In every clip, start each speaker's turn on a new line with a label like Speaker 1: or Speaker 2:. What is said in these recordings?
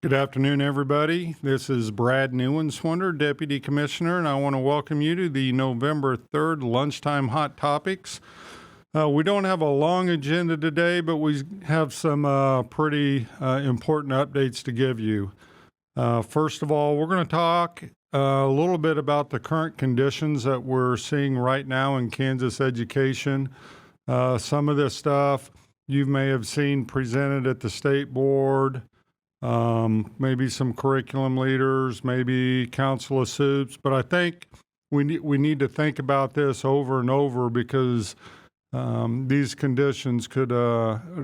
Speaker 1: Good afternoon, everybody. This is Brad Newenswonder, Deputy Commissioner, and I want to welcome you to the November 3rd Lunchtime Hot Topics. We don't have a long agenda today, but we have some pretty important updates to give you. First of all, we're going to talk a little bit about the current conditions that we're seeing right now in Kansas education. Some of this stuff you may have seen presented at the state board. Maybe some curriculum leaders, maybe council of soups, but I think we need to think about this over and over because these conditions could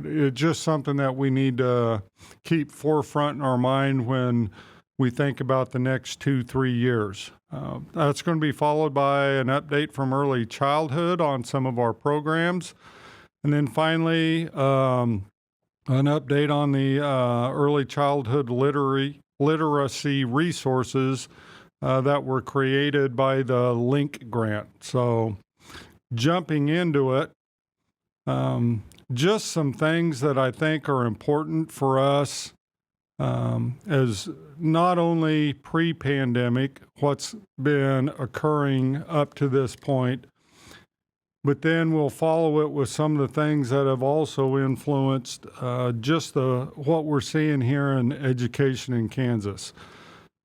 Speaker 1: it's just something that we need to keep forefront in our mind when we think about the next 2-3 years. That's going to be followed by an update from early childhood on some of our programs, and then finally an update on the early childhood literacy resources that were created by the LINK grant. So jumping into it, just some things that I think are important for us as not only pre-pandemic, what's been occurring up to this point, but then we'll follow it with some of the things that have also influenced just what we're seeing here in education in Kansas.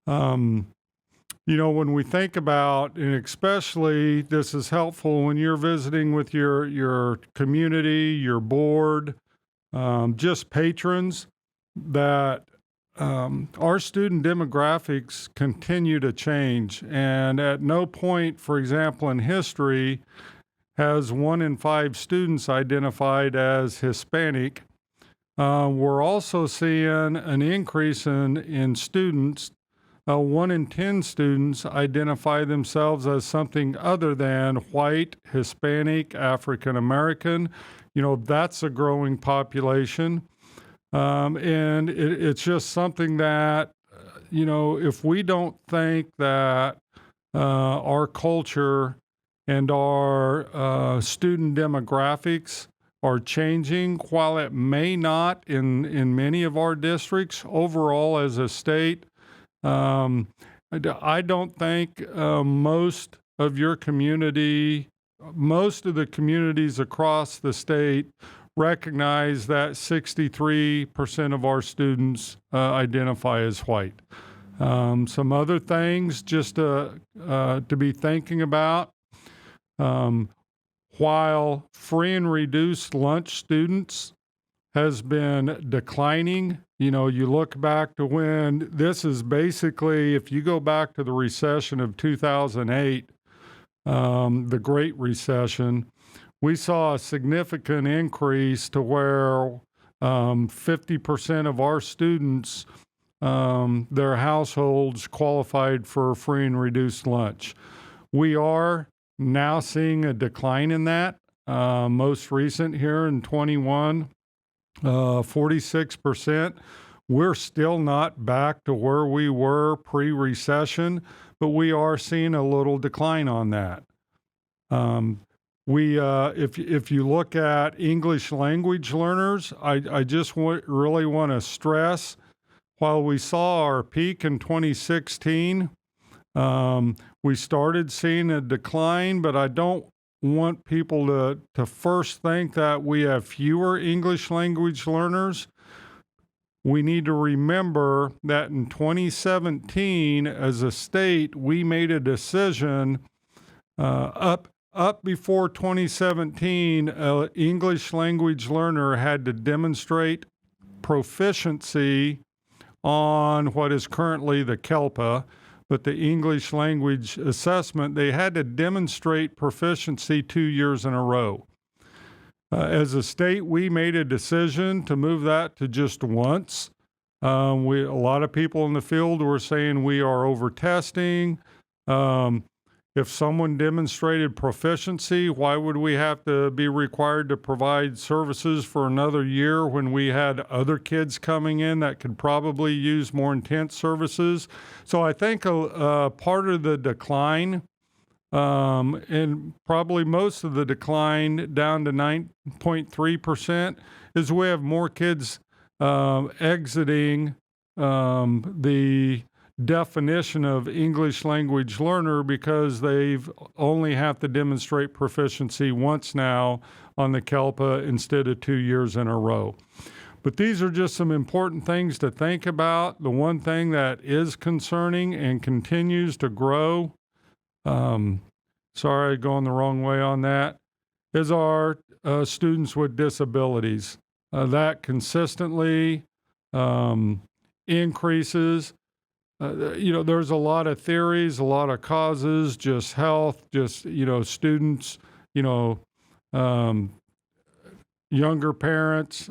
Speaker 1: When we think about, and especially this is helpful when you're visiting with your community, your board, just patrons, that our student demographics continue to change. And at no point, for example, in history, has 1 in 5 students identified as Hispanic. We're also seeing an increase in students. 1 in 10 students identify themselves as something other than white, Hispanic, African American. That's a growing population. And it's just something that, if we don't think that our culture and our student demographics are changing, while it may not in many of our districts overall as a state. I don't think most of the communities across the state recognize that 63% of our students identify as white. Some other things just to be thinking about. While free and reduced lunch students has been declining, you look back to when this is basically, if you go back to the recession of 2008, the Great Recession, we saw a significant increase to where 50% of our students, their households qualified for free and reduced lunch. We are now seeing a decline in that. Most recent here in 21, 46%. We're still not back to where we were pre-recession, but we are seeing a little decline on that. If you look at English language learners, I just really want to stress, while we saw our peak in 2016, we started seeing a decline, but I don't want people to first think that we have fewer English language learners. We need to remember that in 2017, as a state, we made a decision up before 2017, an English language learner had to demonstrate proficiency on what is currently the KELPA, but the English language assessment, they had to demonstrate proficiency 2 years in a row. As a state, we made a decision to move that to just once. A lot of people in the field were saying we are over-testing. If someone demonstrated proficiency, why would we have to be required to provide services for another year when we had other kids coming in that could probably use more intense services? So I think a part of the decline, and probably most of the decline down to 9.3%, is we have more kids exiting the definition of English language learner because they've only have to demonstrate proficiency once now on the KELPA instead of 2 years in a row. But these are just some important things to think about. The one thing that is concerning and continues to grow, sorry, going the wrong way on that, is our students with disabilities. That consistently increases. There's a lot of theories, a lot of causes, just health, just, students, younger parents,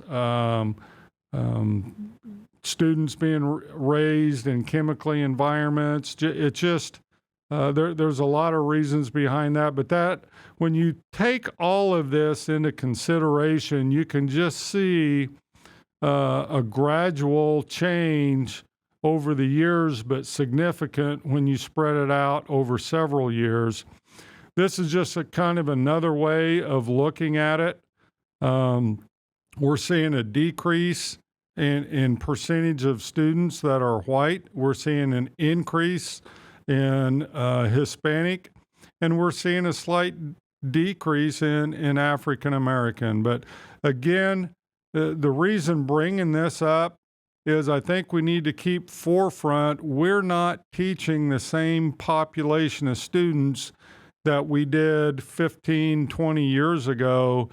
Speaker 1: students being raised in chemically environments. It just, there's a lot of reasons behind that. But that, when you take all of this into consideration, you can just see a gradual change over the years, but significant when you spread it out over several years. This is just a kind of another way of looking at it. We're seeing a decrease in percentage of students that are white. We're seeing an increase in Hispanic, and we're seeing a slight decrease in African American. But again, the reason bringing this up is I think we need to keep forefront. We're not teaching the same population of students that we did 15, 20 years ago.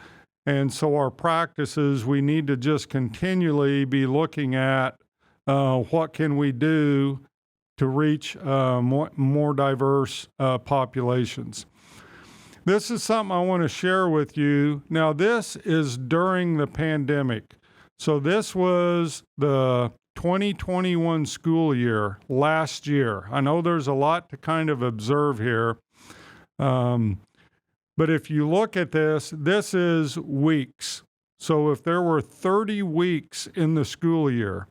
Speaker 1: And so our practices, we need to just continually be looking at what can we do to reach more diverse populations. This is something I want to share with you. Now, this is during the pandemic. So this was the 2021 school year, last year. I know there's a lot to kind of observe here. But if you look at this, this is weeks. So if there were 30 weeks in the school year,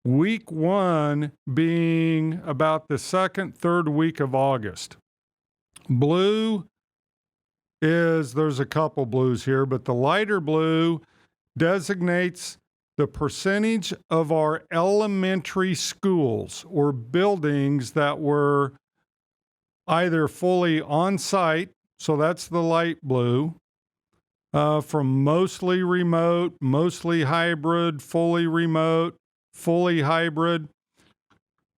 Speaker 1: week 1 being about the second, third week of August. Blue is, there's a couple blues here, but the lighter blue designates the percentage of our elementary schools or buildings that were either fully on site, so that's the light blue, from mostly remote, mostly hybrid, fully remote, fully hybrid.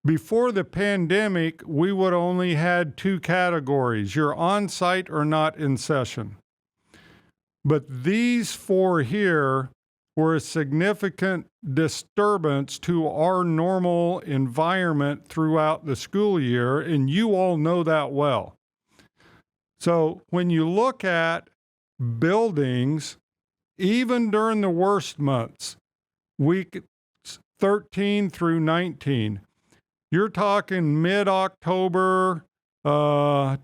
Speaker 1: Before the pandemic, we would only had 2 categories. You're on site or not in session. But these 4 here were a significant disturbance to our normal environment throughout the school year, and you all know that well. So when you look at buildings, even during the worst months, week 13 through 19, you're talking mid-October to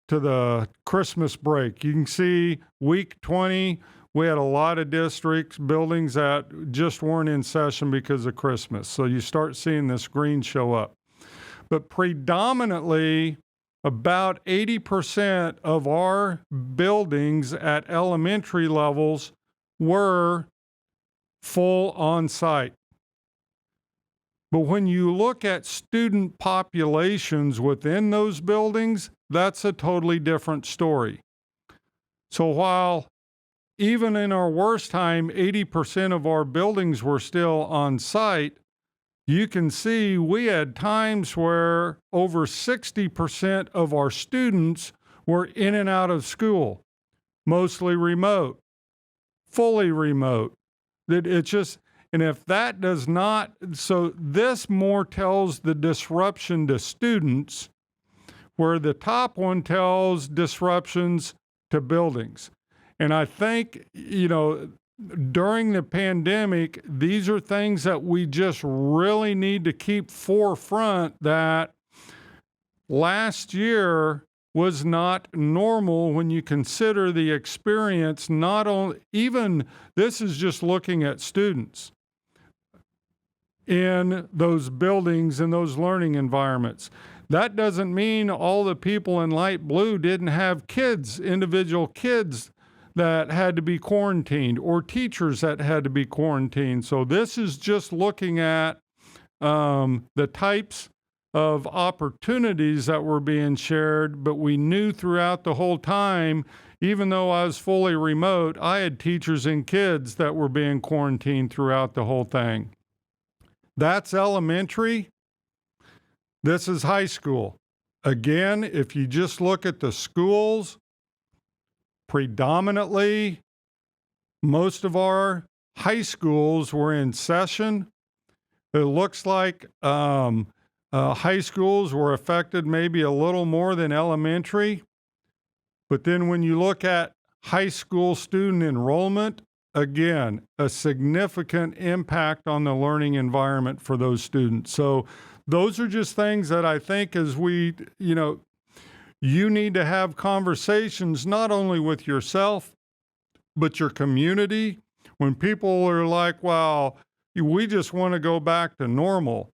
Speaker 1: the Christmas break. You can see week 20, we had a lot of districts, buildings that just weren't in session because of Christmas. So you start seeing this green show up. But predominantly, about 80% of our buildings at elementary levels were full on-site. But when you look at student populations within those buildings, that's a totally different story. So while even in our worst time, 80% of our buildings were still on site, you can see we had times where over 60% of our students were in and out of school, mostly remote, fully remote. It's just, and if that does not, so this more tells the disruption to students, where the top one tells disruptions to buildings. And I think, during the pandemic, these are things that we just really need to keep forefront, that last year was not normal when you consider the experience, not only, even this is just looking at students in those buildings and those learning environments. That doesn't mean all the people in light blue didn't have kids, individual kids that had to be quarantined or teachers that had to be quarantined. So this is just looking at the types of opportunities that were being shared, but we knew throughout the whole time, even though I was fully remote, I had teachers and kids that were being quarantined throughout the whole thing. That's elementary. This is high school. Again, if you just look at the schools, predominantly, most of our high schools were in session. It looks like high schools were affected maybe a little more than elementary. But then when you look at high school student enrollment, again, a significant impact on the learning environment for those students. So those are just things that I think as we, you need to have conversations not only with yourself, but your community. When people are like, well, we just want to go back to normal.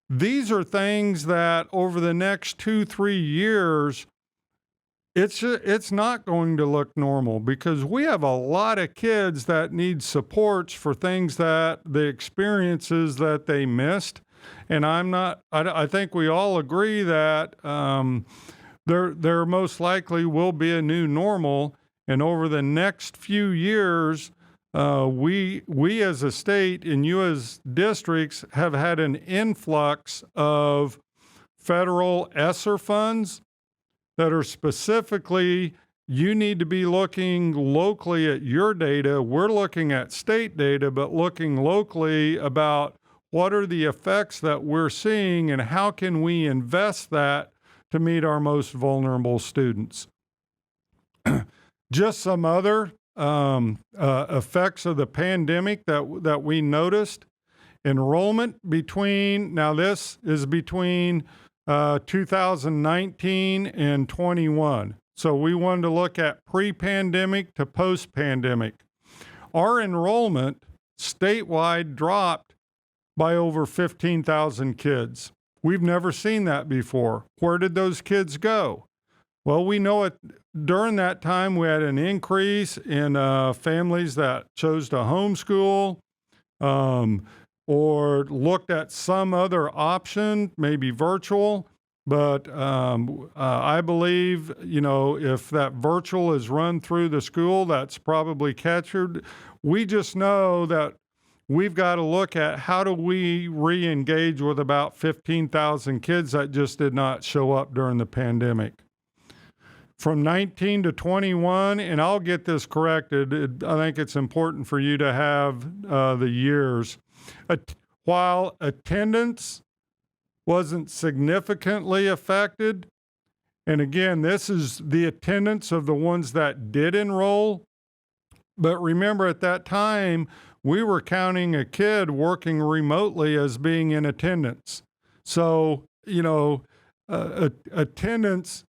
Speaker 1: These are things that over the next 2-3 years, it's not going to look normal because we have a lot of kids that need supports for things that the experiences that they missed. And I think we all agree that there most likely will be a new normal. And over the next few years, we as a state and you as districts have had an influx of federal ESSER funds that are specifically, you need to be looking locally at your data. We're looking at state data, but looking locally about what are the effects that we're seeing and how can we invest that to meet our most vulnerable students. Just some other effects of the pandemic that we noticed. Enrollment this is between 2019 and 21. So we wanted to look at pre-pandemic to post-pandemic. Our enrollment statewide dropped by over 15,000 kids. We've never seen that before. Where did those kids go? Well, we know it during that time we had an increase in families that chose to homeschool or looked at some other option, maybe virtual. But I believe, if that virtual is run through the school, that's probably captured. We just know that we've got to look at how do we re-engage with about 15,000 kids that just did not show up during the pandemic. From 19 to 21, and I'll get this corrected, I think it's important for you to have the years. While attendance wasn't significantly affected, and again, this is the attendance of the ones that did enroll, but remember at that time, we were counting a kid working remotely as being in attendance. So, attendance,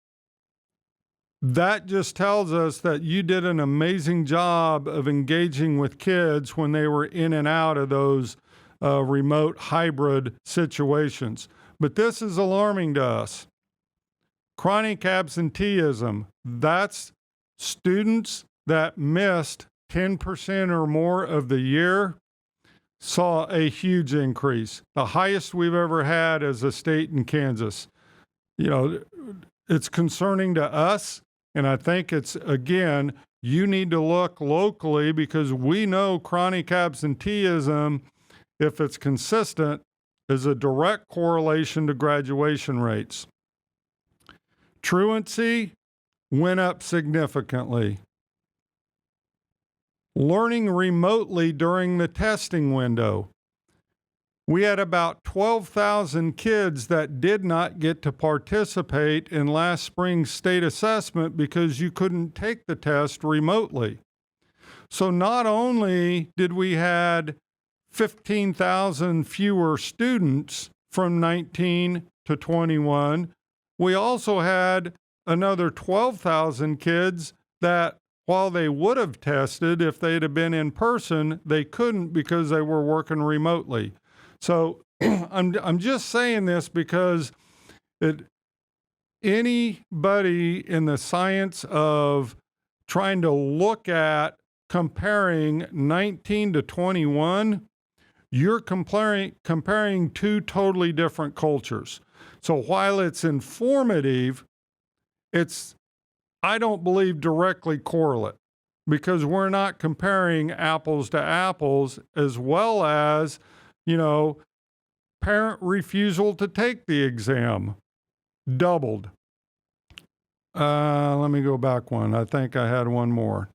Speaker 1: that just tells us that you did an amazing job of engaging with kids when they were in and out of those remote hybrid situations. But this is alarming to us. Chronic absenteeism, that's students that missed 10% or more of the year, saw a huge increase, the highest we've ever had as a state in Kansas. It's concerning to us, and I think it's, again, you need to look locally because we know chronic absenteeism, if it's consistent, is a direct correlation to graduation rates. Truancy went up significantly. Learning remotely during the testing window. We had about 12,000 kids that did not get to participate in last spring's state assessment because you couldn't take the test remotely. So not only did we had 15,000 fewer students from 19 to 21, we also had another 12,000 kids that while they would have tested if they'd have been in person, they couldn't because they were working remotely. So I'm just saying this because anybody in the science of trying to look at comparing 19 to 21, you're comparing two totally different cultures. So while it's informative, it's, I don't believe, directly correlate, because we're not comparing apples to apples, as well as, you know, parent refusal to take the exam doubled. Let me go back one. I think I had one more.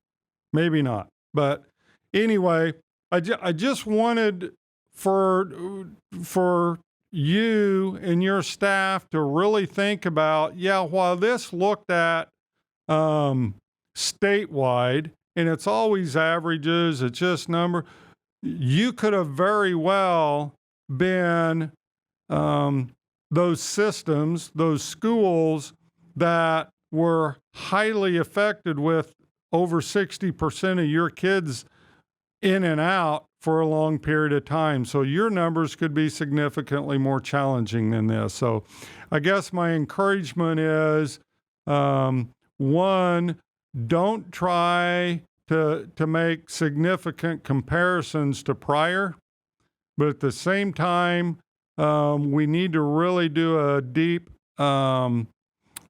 Speaker 1: Maybe not. But anyway, I just wanted for you and your staff to really think about, yeah, while this looked at statewide, and it's always averages, it's just number, you could have very well been those systems, those schools that were highly affected with over 60% of your kids in and out for a long period of time. So your numbers could be significantly more challenging than this. So I guess my encouragement is, one, don't try to make significant comparisons to prior, but at the same time, we need to really do a deep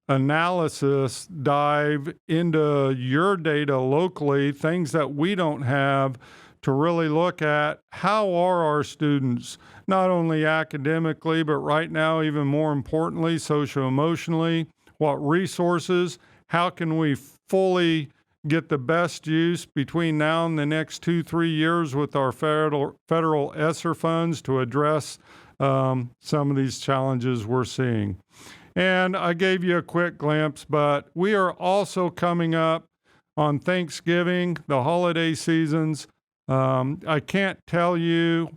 Speaker 1: analysis dive into your data locally, things that we don't have, to really look at how are our students, not only academically, but right now, even more importantly, socio-emotionally, what resources, how can we fully get the best use between now and the next 2-3 years with our federal ESSER funds to address some of these challenges we're seeing. And I gave you a quick glimpse, but we are also coming up on Thanksgiving, the holiday seasons. I can't tell you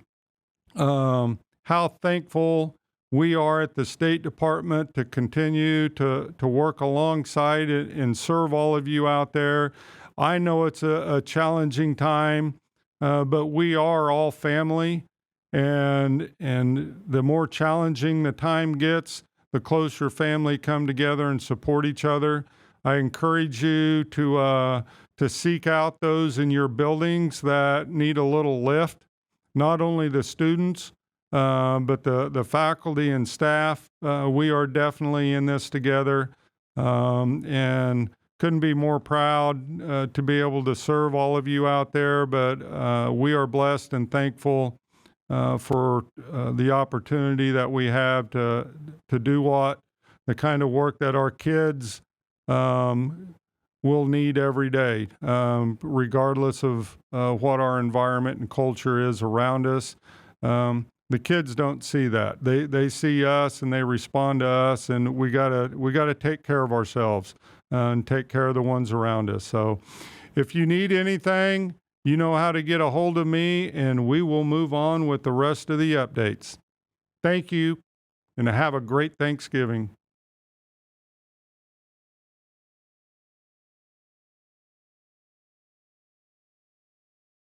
Speaker 1: how thankful we are at the State Department to continue to work alongside it and serve all of you out there. I know it's a challenging time, but we are all family, and the more challenging the time gets, the closer family come together and support each other. I encourage you to seek out those in your buildings that need a little lift, not only the students, but the faculty and staff. We are definitely in this together, and couldn't be more proud to be able to serve all of you out there. But we are blessed and thankful for the opportunity that we have to do the kind of work that our kids will need every day, regardless of what our environment and culture is around us. The kids don't see that. They see us and they respond to us, and we gotta take care of ourselves and take care of the ones around us. So if you need anything, you know how to get a hold of me, and we will move on with the rest of the updates. Thank you, and have a great Thanksgiving.